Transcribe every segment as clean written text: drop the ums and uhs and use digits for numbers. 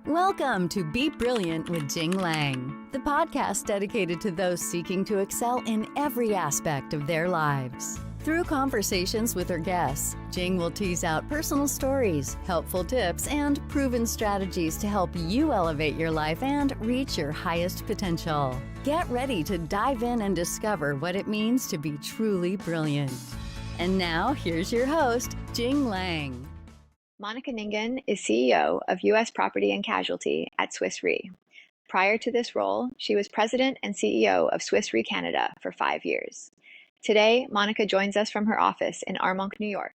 Welcome to Be Brilliant with Jing Lang, the podcast dedicated to those seeking to excel in every aspect of their lives. Through conversations with her guests, Jing will tease out personal stories, helpful tips, and proven strategies to help you elevate your life and reach your highest potential. Get ready to dive in and discover what it means to be truly brilliant. And now, here's your host, Jing Lang. Monica Ningen is CEO of U.S. Property and Casualty at Swiss Re. Prior to this role, she was president and CEO of Swiss Re Canada for 5 years. Today, Monica joins us from her office in Armonk, New York.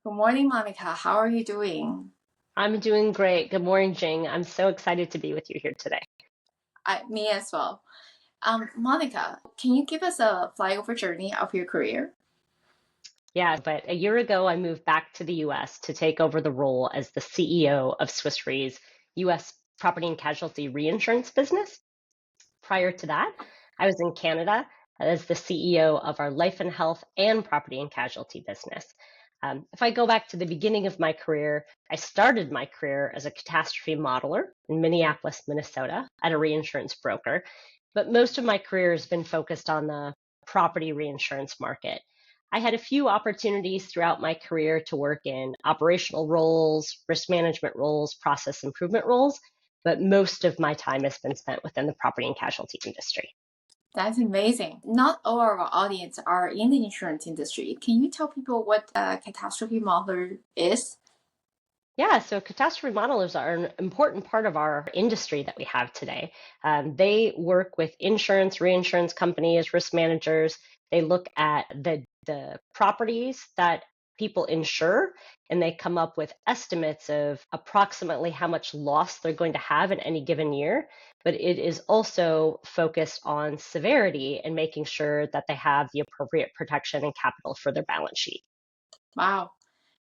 Good morning, Monica. How are you doing? I'm doing great. Good morning, Jing. I'm so excited to be with you here today. Me as well. Monica, can you give us a flyover journey of your career? Yeah, but a year ago, I moved back to the US to take over the role as the CEO of Swiss Re's US property and casualty reinsurance business. Prior to that, I was in Canada as the CEO of our life and health and property and casualty business. If I go back to the beginning of my career, I started my career as a catastrophe modeler in Minneapolis, Minnesota, at a reinsurance broker. But most of my career has been focused on the property reinsurance market. I had a few opportunities throughout my career to work in operational roles, risk management roles, process improvement roles, but most of my time has been spent within the property and casualty industry. That's amazing. Not all of our audience are in the insurance industry. Can you tell people what a catastrophe modeler is? Yeah, so catastrophe modelers are an important part of our industry that we have today. They work with insurance, reinsurance companies, risk managers. They look at the properties that people insure, and they come up with estimates of approximately how much loss they're going to have in any given year. But it is also focused on severity and making sure that they have the appropriate protection and capital for their balance sheet. Wow.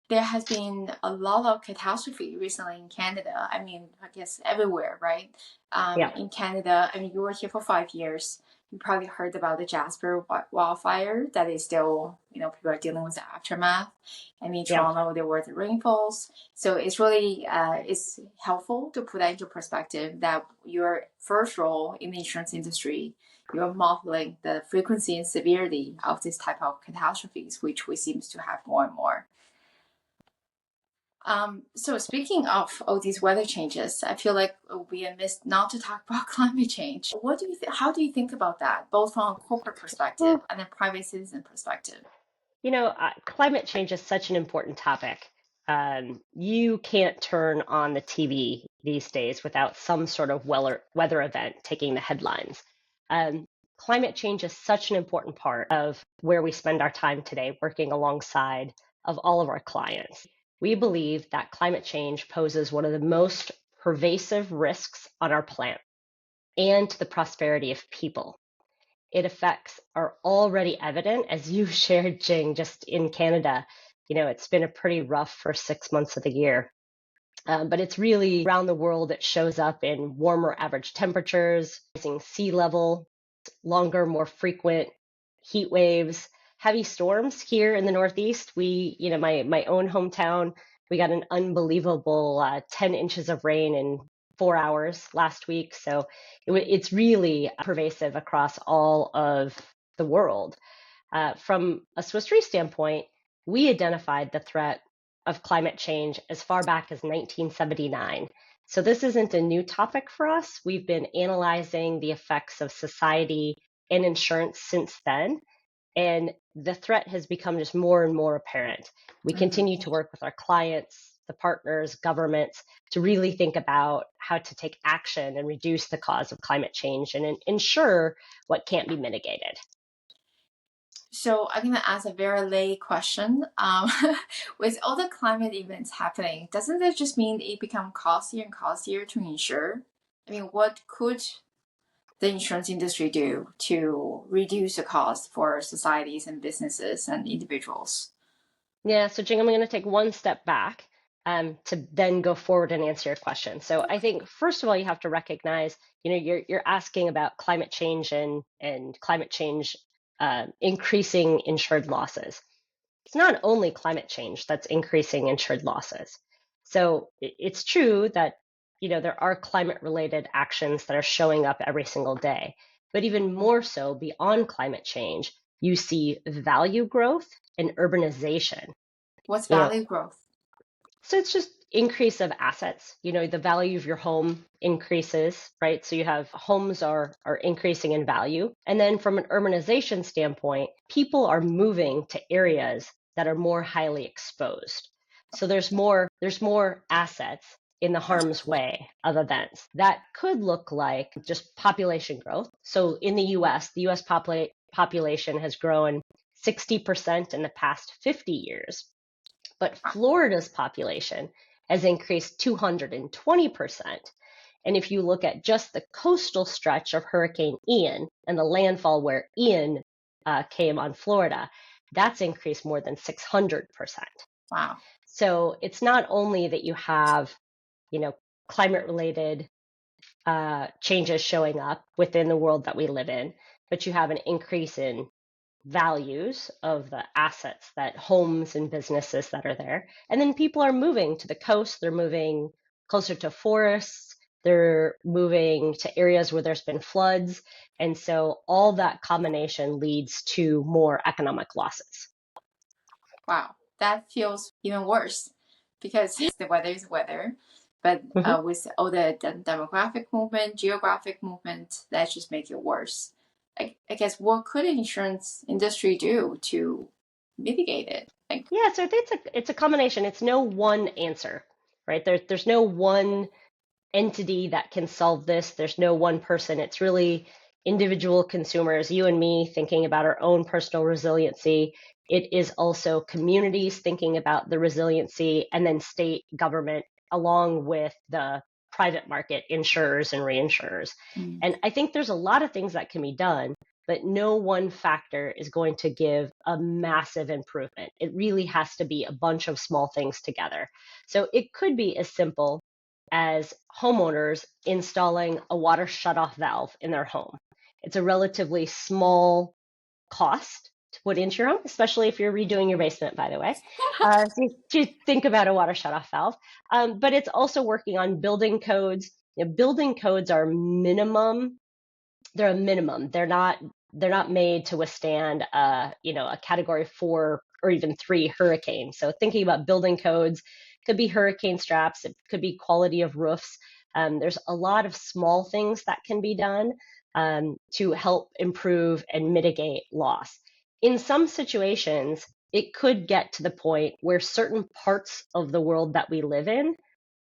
There has been a lot of catastrophe recently in Canada. I mean, I guess everywhere, right? Yeah. In Canada, I mean, you were here for 5 years. You probably heard about the Jasper wildfire that is still, people are dealing with the aftermath. And in Toronto, there were the rainfalls. So it's really, it's helpful to put that into perspective that your first role in the insurance industry, you're modeling the frequency and severity of this type of catastrophes, which we seem to have more and more. So speaking of all these weather changes, I feel like it would be a miss not to talk about climate change. What do you how do you think about that, both from a corporate perspective and a private citizen perspective? Climate change is such an important topic. You can't turn on the TV these days without some sort of weather event taking the headlines. Climate change is such an important part of where we spend our time today, working alongside of all of our clients. We believe that climate change poses one of the most pervasive risks on our planet and to the prosperity of people. Its effects are already evident, as you shared, Jing, just in Canada. It's been a pretty rough first 6 months of the year. But it's really around the world, it shows up in warmer average temperatures, rising sea level, longer, more frequent heat waves, heavy storms here in the Northeast. My own hometown, we got an unbelievable 10 inches of rain in 4 hours last week. So it's really pervasive across all of the world. From a Swiss Re standpoint, we identified the threat of climate change as far back as 1979. So this isn't a new topic for us. We've been analyzing the effects of society and insurance since then. And the threat has become just more and more apparent. We continue to work with our clients, the partners, governments, to really think about how to take action and reduce the cause of climate change and ensure what can't be mitigated. So I'm going to ask a very lay question. With all the climate events happening, doesn't that just mean it become costlier and costlier to insure? I mean, what could the insurance industry do to reduce the cost for societies and businesses and individuals? Yeah, so Jing, I'm going to take one step back to then go forward and answer your question. So I think, first of all, you have to recognize, you're asking about climate change and climate change increasing insured losses. It's not only climate change that's increasing insured losses. So it's true that, there are climate related actions that are showing up every single day. But even more so beyond climate change, you see value growth and urbanization. What's You know, value growth? so it's just increase of assets. The value of your home increases, right? So you have homes are increasing in value. And then from an urbanization standpoint, people are moving to areas that are more highly exposed. So there's more assets in the harm's way of events. That could look like just population growth. So in the US, the US population has grown 60% in the past 50 years. But Florida's population has increased 220%. And if you look at just the coastal stretch of Hurricane Ian and the landfall where Ian came on Florida, that's increased more than 600%. Wow. So it's not only that you have, climate related changes showing up within the world that we live in, but you have an increase in values of the assets, that homes and businesses that are there. And then people are moving to the coast, they're moving closer to forests, they're moving to areas where there's been floods. And so all that combination leads to more economic losses. Wow, that feels even worse because the weather is weather. But with all the demographic movement, geographic movement, that just makes it worse. I guess what could the insurance industry do to mitigate it? Yeah, so I think it's a combination. It's no one answer, right? There's no one entity that can solve this. There's no one person. It's really individual consumers, you and me, thinking about our own personal resiliency. It is also communities thinking about the resiliency, and then state government along with the private market insurers and reinsurers. And I think there's a lot of things that can be done, but no one factor is going to give a massive improvement. It really has to be a bunch of small things together. So it could be as simple as homeowners installing a water shutoff valve in their home. It's a relatively small cost to put into your home, especially if you're redoing your basement, by the way, to think about a water shutoff valve. But it's also working on building codes. Building codes are minimum. They're a minimum. They're not made to withstand a category 4 or even 3 hurricane. So thinking about building codes, could be hurricane straps, it could be quality of roofs. There's a lot of small things that can be done to help improve and mitigate loss. In some situations, it could get to the point where certain parts of the world that we live in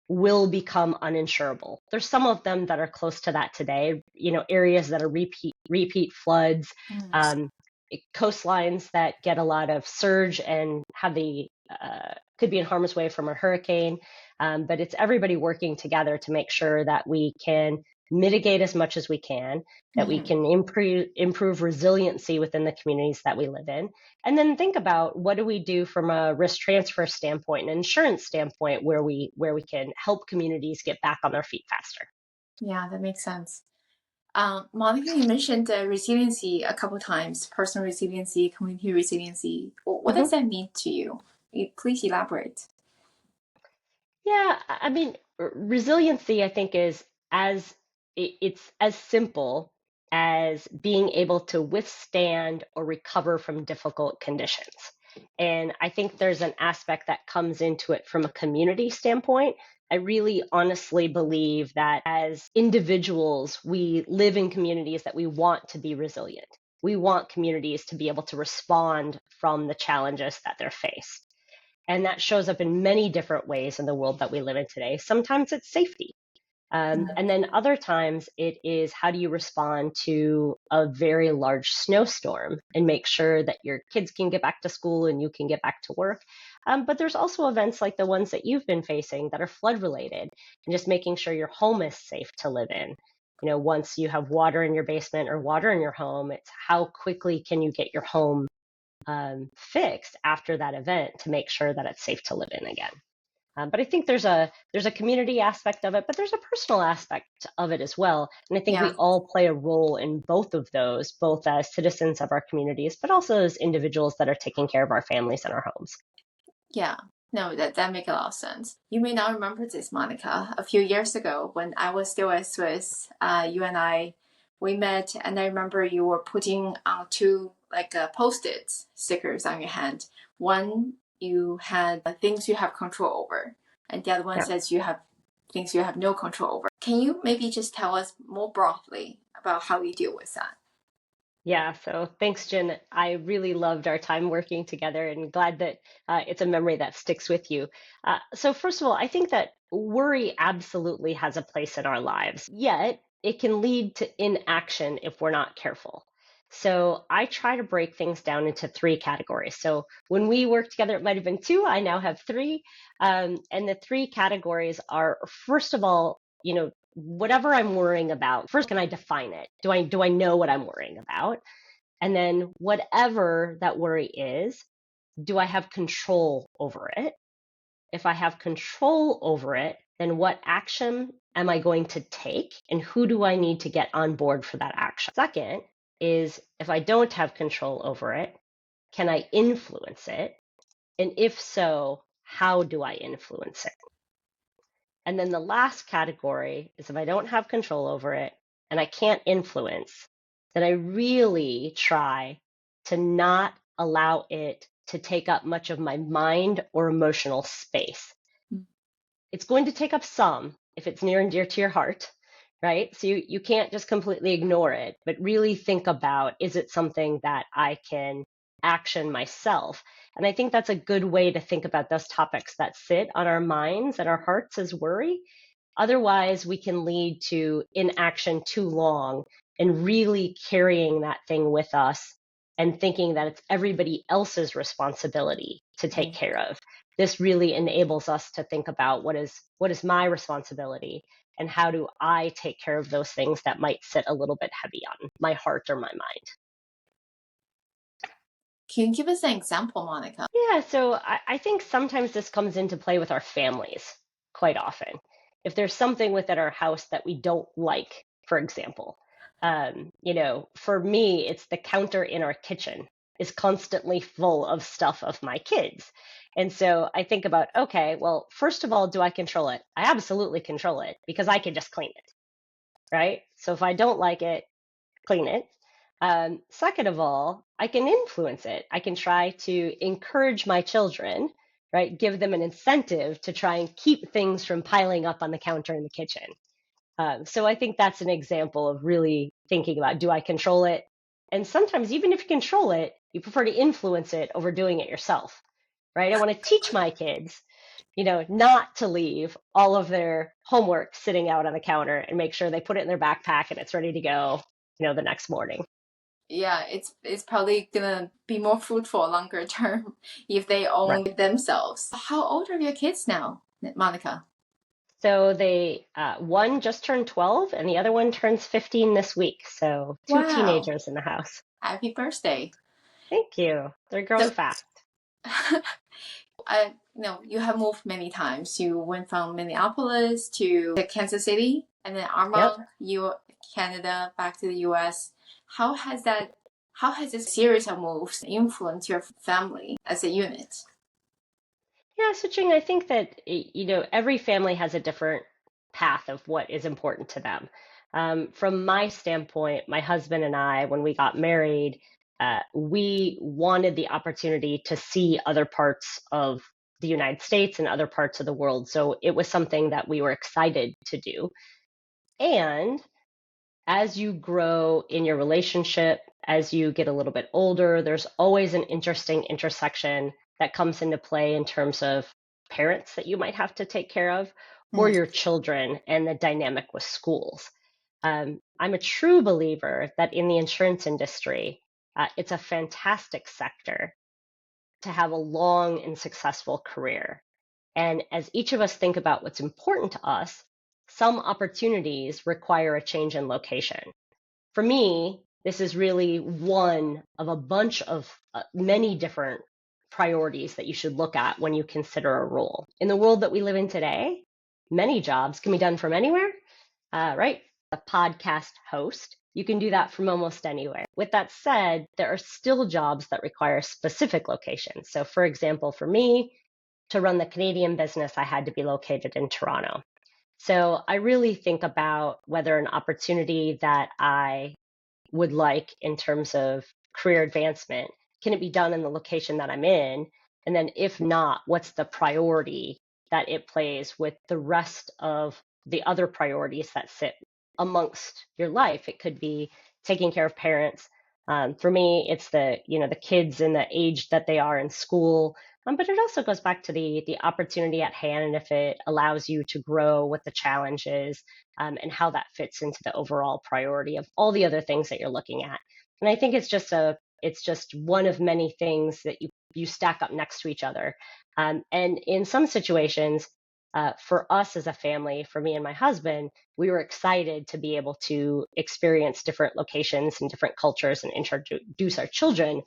will become uninsurable. There's some of them that are close to that today, areas that are repeat floods, coastlines that get a lot of surge and have could be in harm's way from a hurricane. But it's everybody working together to make sure that we can mitigate as much as we can, that we can improve resiliency within the communities that we live in. And then think about, what do we do from a risk transfer standpoint and insurance standpoint where we can help communities get back on their feet faster. Yeah, that makes sense. Monica, you mentioned resiliency a couple of times, personal resiliency, community resiliency. What does that mean to you? Please elaborate. Yeah, I mean, resiliency, I think, is it's as simple as being able to withstand or recover from difficult conditions. And I think there's an aspect that comes into it from a community standpoint. I really honestly believe that as individuals, we live in communities that we want to be resilient. We want communities to be able to respond from the challenges that they're faced. And that shows up in many different ways in the world that we live in today. Sometimes it's safety. And then other times it is, how do you respond to a very large snowstorm and make sure that your kids can get back to school and you can get back to work. But there's also events like the ones that you've been facing that are flood related, and just making sure your home is safe to live in. Once you have water in your basement or water in your home, it's how quickly can you get your home fixed after that event to make sure that it's safe to live in again. But I think there's a community aspect of it, but there's a personal aspect of it as well. And I think we all play a role in both of those, both as citizens of our communities, but also as individuals that are taking care of our families and our homes. Yeah, No, that makes a lot of sense. You may not remember this, Monica. A few years ago, when I was still at Swiss, you and we met, and I remember you were putting two like post-it stickers on your hand. One, you had things you have control over, and the other one Yeah. says you have things you have no control over. Can you maybe just tell us more broadly about how you deal with that? Yeah, so thanks, Jen. I really loved our time working together and glad that it's a memory that sticks with you. So, first of all, I think that worry absolutely has a place in our lives, yet it can lead to inaction if we're not careful. So, I try to break things down into three categories. So, when we worked together, it might have been two. I now have three. And the three categories are, first of all, whatever I'm worrying about, first, can I define it? Do I know what I'm worrying about? And then whatever that worry is, do I have control over it? If I have control over it, then what action am I going to take and who do I need to get on board for that action? Second is if I don't have control over it, can I influence it? And if so, how do I influence it? And then the last category is if I don't have control over it and I can't influence, then I really try to not allow it to take up much of my mind or emotional space. It's going to take up some if it's near and dear to your heart, right? So you can't just completely ignore it, but really think about, is it something that I can action myself? And I think that's a good way to think about those topics that sit on our minds and our hearts as worry. Otherwise, we can lead to inaction too long and really carrying that thing with us and thinking that it's everybody else's responsibility to take care of. This really enables us to think about what is my responsibility and how do I take care of those things that might sit a little bit heavy on my heart or my mind. Can you give us an example, Monica? Yeah, so I think sometimes this comes into play with our families quite often. If there's something within our house that we don't like, for example, for me, it's the counter in our kitchen is constantly full of stuff of my kids. And so I think about, okay, well, first of all, do I control it? I absolutely control it because I can just clean it, right? So if I don't like it, clean it. Second of all, I can influence it. I can try to encourage my children, right? Give them an incentive to try and keep things from piling up on the counter in the kitchen. So I think that's an example of really thinking about, do I control it? And sometimes, even if you control it, you prefer to influence it over doing it yourself, right? I want to teach my kids, not to leave all of their homework sitting out on the counter and make sure they put it in their backpack and it's ready to go, the next morning. Yeah, it's probably gonna be more fruitful longer term if they own Right. themselves. How old are your kids now, Monica? So one just turned 12 and the other one turns 15 this week. So two Wow. teenagers in the house. Happy birthday. Thank you. They're growing So, fast. you have moved many times. You went from Minneapolis to Kansas City, and then Yep. Canada, back to the US. How has this series of moves influenced your family as a unit? Yeah, so Jing, I think that every family has a different path of what is important to them. From my standpoint, my husband and I, when we got married, we wanted the opportunity to see other parts of the United States and other parts of the world. So it was something that we were excited to do. And as you grow in your relationship, as you get a little bit older, there's always an interesting intersection that comes into play in terms of parents that you might have to take care of or your children and the dynamic with schools. I'm a true believer that in the insurance industry, it's a fantastic sector to have a long and successful career. And as each of us think about what's important to us, some opportunities require a change in location. For me, this is really one of a bunch of many different priorities that you should look at when you consider a role. In the world that we live in today, many jobs can be done from anywhere, right? A podcast host, you can do that from almost anywhere. With that said, there are still jobs that require specific locations. So, for example, for me, to run the Canadian business, I had to be located in Toronto. So I really think about whether an opportunity that I would like in terms of career advancement, can it be done in the location that I'm in? And then if not, what's the priority that it plays with the rest of the other priorities that sit amongst your life? It could be taking care of parents. For me, it's the kids and the age that they are in school. But it also goes back to the opportunity at hand, and if it allows you to grow, what the challenge is, and how that fits into the overall priority of all the other things that you're looking at. And I think it's just one of many things that you stack up next to each other. And in some situations, for us as a family, for me and my husband, we were excited to be able to experience different locations and different cultures and introduce our children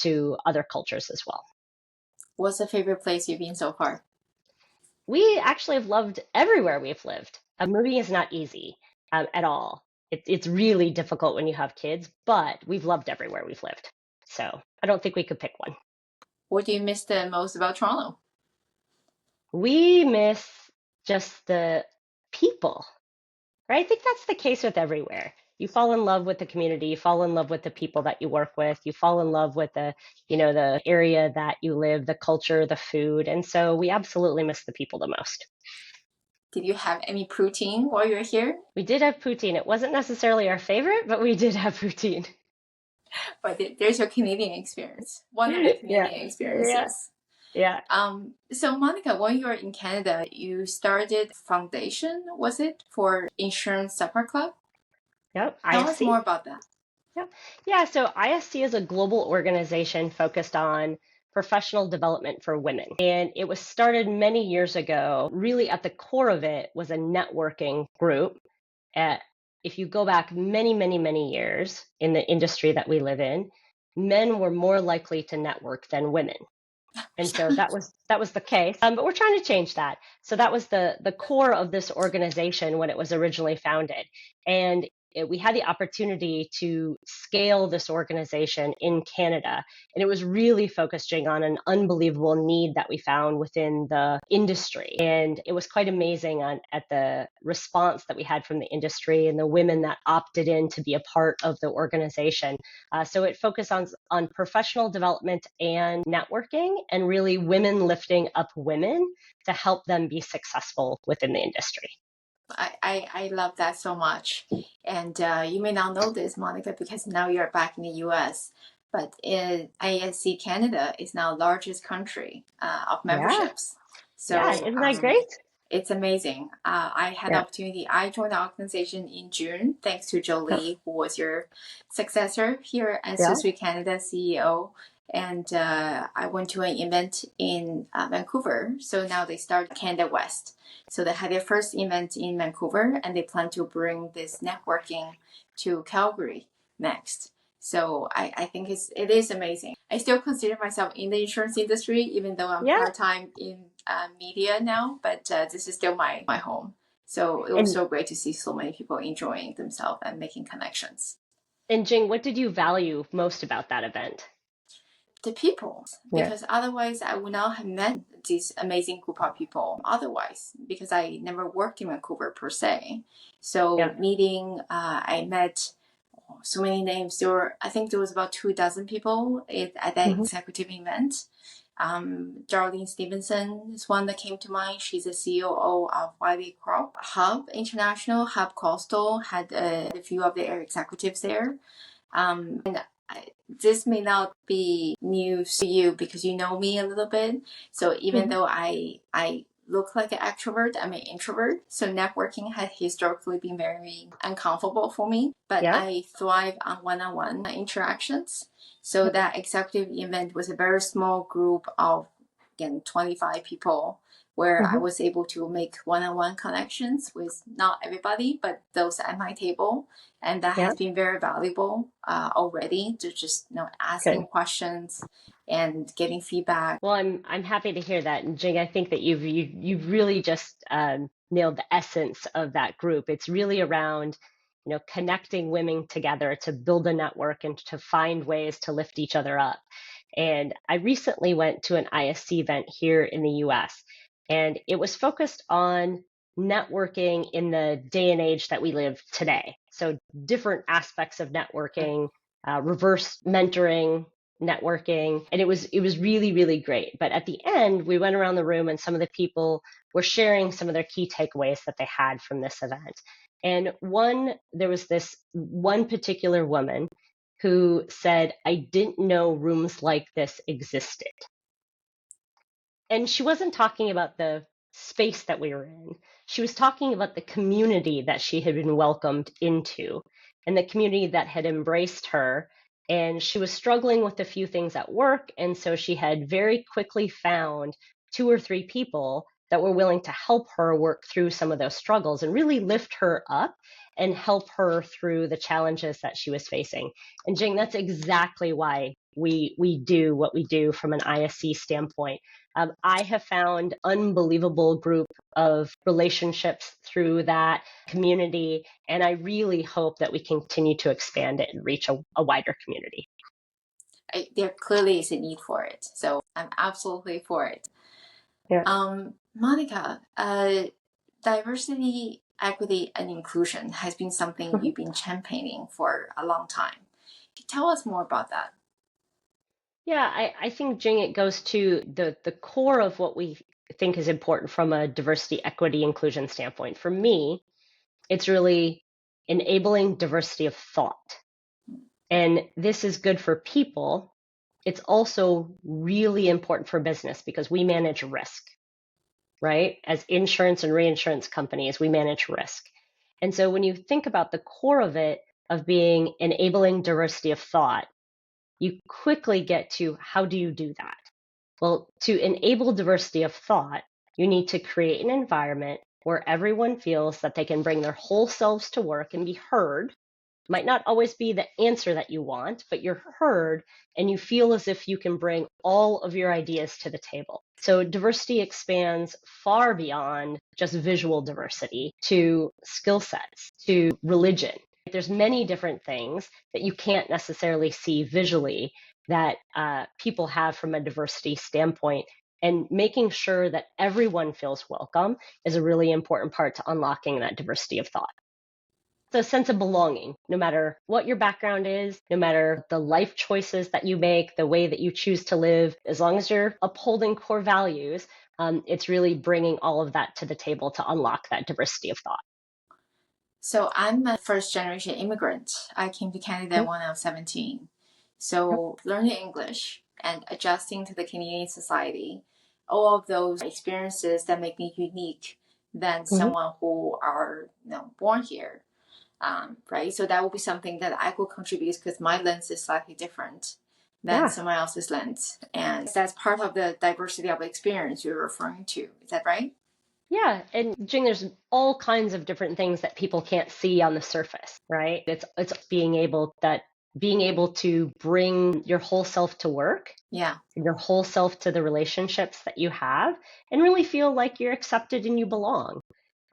to other cultures as well. What's the favorite place you've been so far? We actually have loved everywhere we've lived. Moving is not easy at all. It's really difficult when you have kids, but we've loved everywhere we've lived. So I don't think we could pick one. What do you miss the most about Toronto? We miss just the people, right? I think that's the case with everywhere. You fall in love with the community, you fall in love with the people that you work with, you fall in love with the area that you live, the culture, the food. And so we absolutely miss the people the most. Did you have any poutine while you were here? We did have poutine. It wasn't necessarily our favorite, but we did have poutine. But there's your Canadian experience. One of the Canadian experiences. Yeah. So Monica, when you were in Canada, you started foundation, was it, for Insurance Supper Club? Yep. Tell us more about that. Yep. Yeah. So ISC is a global organization focused on professional development for women. And it was started many years ago. Really at the core of it was a networking group. If you go back many, many, many years in the industry that we live in, men were more likely to network than women. And so that was the case. But we're trying to change that. So that was the core of this organization when it was originally founded. And we had the opportunity to scale this organization in Canada. And it was really focusing on an unbelievable need that we found within the industry. And it was quite amazing at the response that we had from the industry and the women that opted in to be a part of the organization. So it focused on professional development and networking, and really women lifting up women to help them be successful within the industry. I love that so much. And you may not know this, Monica, because now you're back in the US. But ISC Canada is now the largest country of memberships. So isn't that great? It's amazing. I had the opportunity. I joined the organization in June, thanks to Jolie, who was your successor here as Swiss Re Canada CEO. And I went to an event in Vancouver. So now they start Canada West. So they had their first event in Vancouver, and they plan to bring this networking to Calgary next. So I think it is amazing. I still consider myself in the insurance industry, even though I'm part-time in media now, but this is still my home. So it was so great to see so many people enjoying themselves and making connections. And Jing, what did you value most about that event? The people, because otherwise I would not have met this amazing group of people otherwise, because I never worked in Vancouver per se. So meeting, I met so many names. I think there was about 24 people at that executive event. Darlene Stevenson is one that came to mind. She's the COO of Wiley Crop. Hub International, Hub Coastal had a few of their executives there. This may not be news to you because you know me a little bit. So even though I look like an extrovert, I'm an introvert. So networking has historically been very uncomfortable for me. But I thrive on one-on-one interactions. So that executive event was a very small group of, again, 25 people, where I was able to make one-on-one connections with not everybody, but those at my table. And that has been very valuable already, to just asking questions and getting feedback. Well, I'm happy to hear that. And Jing, I think that you've really just nailed the essence of that group. It's really around connecting women together to build a network and to find ways to lift each other up. And I recently went to an ISC event here in the US, and it was focused on networking in the day and age that we live today. So, different aspects of networking, reverse mentoring, networking, and it was really really great. But at the end, we went around the room, and some of the people were sharing some of their key takeaways that they had from this event. And there was this one particular woman who said, "I didn't know rooms like this existed." And she wasn't talking about the space that we were in. She was talking about the community that she had been welcomed into and the community that had embraced her. And she was struggling with a few things at work. And so she had very quickly found two or three people that were willing to help her work through some of those struggles and really lift her up and help her through the challenges that she was facing. And Jing, that's exactly why we do what we do from an ISC standpoint. I have found unbelievable group of relationships through that community, and I really hope that we continue to expand it and reach a wider community. There clearly is a need for it, so I'm absolutely for it. Yeah. Monica, diversity, equity, and inclusion has been something you've been championing for a long time. Can you tell us more about that? Yeah, I think, Jing, it goes to the core of what we think is important from a diversity, equity, inclusion standpoint. For me, it's really enabling diversity of thought. And this is good for people. It's also really important for business because we manage risk, right? As insurance and reinsurance companies, we manage risk. And so when you think about the core of it, of being enabling diversity of thought, you quickly get to how do you do that? Well, to enable diversity of thought, you need to create an environment where everyone feels that they can bring their whole selves to work and be heard. Might not always be the answer that you want, but you're heard and you feel as if you can bring all of your ideas to the table. So diversity expands far beyond just visual diversity to skill sets, to religion. There's many different things that you can't necessarily see visually that people have from a diversity standpoint. And making sure that everyone feels welcome is a really important part to unlocking that diversity of thought. The sense of belonging, no matter what your background is, no matter the life choices that you make, the way that you choose to live, as long as you're upholding core values, it's really bringing all of that to the table to unlock that diversity of thought. So I'm a first generation immigrant. I came to Canada when I was 17. So learning English and adjusting to the Canadian society, all of those experiences that make me unique than someone who are born here. Right? So that will be something that I will contribute because my lens is slightly different than someone else's lens. And that's part of the diversity of experience you're referring to. Is that right? Yeah, and Jing, there's all kinds of different things that people can't see on the surface, right? It's being able to bring your whole self to work, your whole self to the relationships that you have, and really feel like you're accepted and you belong.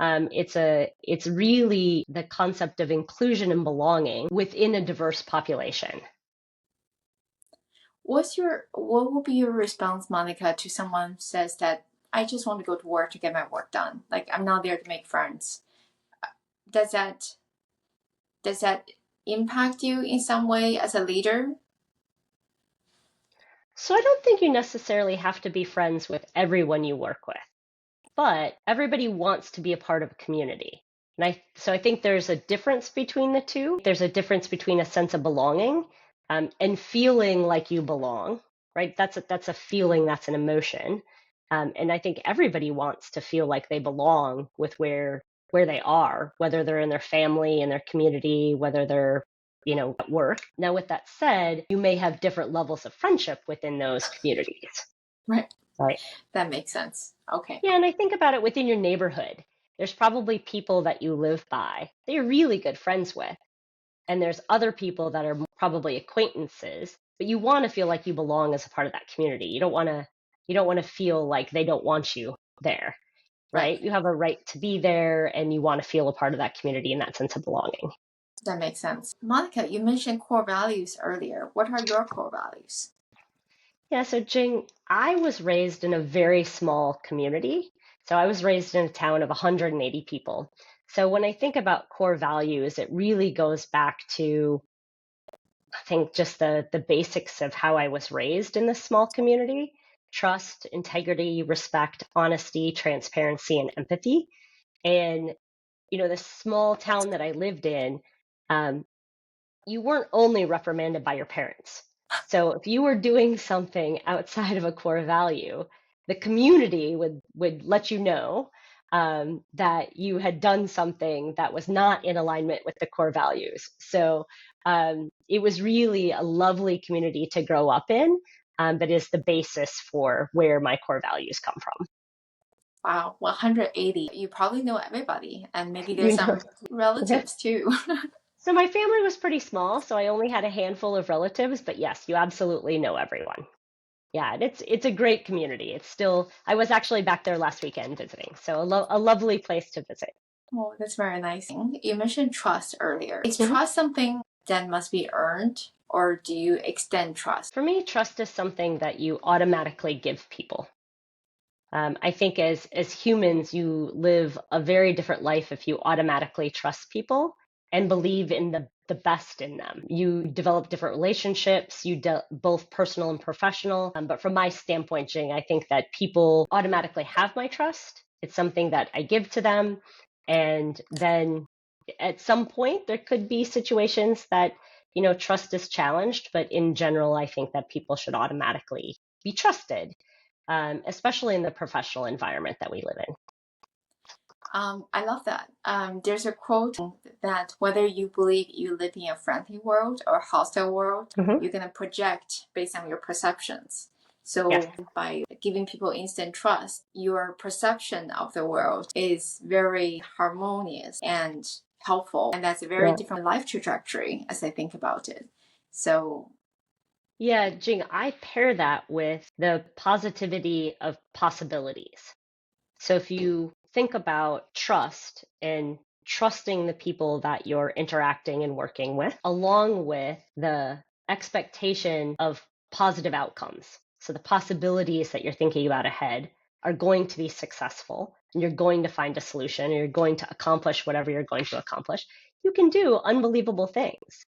It's really the concept of inclusion and belonging within a diverse population. What will be your response, Monica, to someone who says that I just want to go to work to get my work done? Like I'm not there to make friends. Does that impact you in some way as a leader? So I don't think you necessarily have to be friends with everyone you work with, but everybody wants to be a part of a community. So I think there's a difference between the two. There's a difference between a sense of belonging and feeling like you belong, right? That's a feeling, that's an emotion. And I think everybody wants to feel like they belong with where they are, whether they're in their family, in their community, whether they're at work. Now, with that said, you may have different levels of friendship within those communities. Right. Right. That makes sense. Okay. Yeah, and I think about it within your neighborhood. There's probably people that you live by that you're really good friends with. And there's other people that are probably acquaintances, but you want to feel like you belong as a part of that community. You don't want to feel like they don't want you there. Right? You have a right to be there and you want to feel a part of that community in that sense of belonging. That makes sense. Monica, you mentioned core values earlier. What are your core values? Yeah, so Jing, I was raised in a very small community. So I was raised in a town of 180 people. So when I think about core values, it really goes back to, I think, just the basics of how I was raised in this small community: trust, integrity, respect, honesty, transparency, and empathy. And, the small town that I lived in, um, you weren't only reprimanded by your parents. So if you were doing something outside of a core value, the community would let you know that you had done something that was not in alignment with the core values. So it was really a lovely community to grow up in. That is the basis for where my core values come from. Wow, 180. You probably know everybody, and maybe there's You know, some relatives too. so my family was pretty small, so I only had a handful of relatives, but yes, you absolutely know everyone. Yeah, and it's a great community. It's still, I was actually back there last weekend visiting, so a lovely place to visit. Oh, that's very nice. You mentioned trust earlier. Is Mhm. trust something that must be earned, or do you extend trust? For me, trust is something that you automatically give people. I think as humans, you live a very different life if you automatically trust people and believe in the best in them. You develop different relationships, both personal and professional. But from my standpoint, Jing, I think that people automatically have my trust. It's something that I give to them. And then at some point, there could be situations that, trust is challenged. But in general, I think that people should automatically be trusted, especially in the professional environment that we live in. I love that. There's a quote that whether you believe you live in a friendly world or hostile world, Mm-hmm. you're going to project based on your perceptions. So Yes. by giving people instant trust, your perception of the world is very harmonious and helpful. And that's a very Yeah. different life trajectory as I think about it. So Yeah, Jing, I pair that with the positivity of possibilities. So if you think about trust and trusting the people that you're interacting and working with, along with the expectation of positive outcomes. So the possibilities that you're thinking about ahead are going to be successful, and you're going to find a solution, and you're going to accomplish whatever you're going to accomplish. You can do unbelievable things.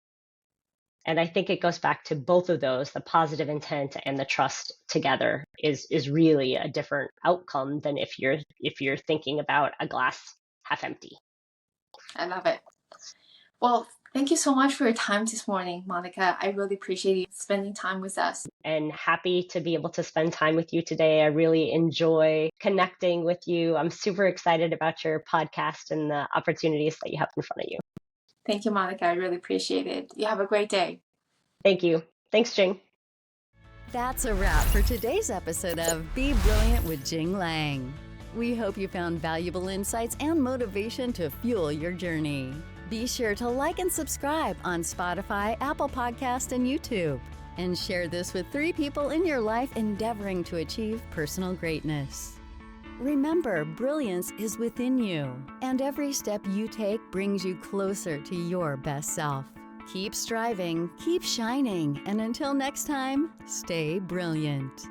And I think it goes back to both of those, the positive intent and the trust together is really a different outcome than if you're thinking about a glass half empty. I love it. Well, thank you so much for your time this morning, Monica. I really appreciate you spending time with us. And happy to be able to spend time with you today. I really enjoy connecting with you. I'm super excited about your podcast and the opportunities that you have in front of you. Thank you, Monica. I really appreciate it. You have a great day. Thank you. Thanks, Jing. That's a wrap for today's episode of Be Brilliant with Jing Lang. We hope you found valuable insights and motivation to fuel your journey. Be sure to like and subscribe on Spotify, Apple Podcast, and YouTube. And share this with 3 people in your life endeavoring to achieve personal greatness. Remember, brilliance is within you, and every step you take brings you closer to your best self. Keep striving, keep shining, and until next time, stay brilliant.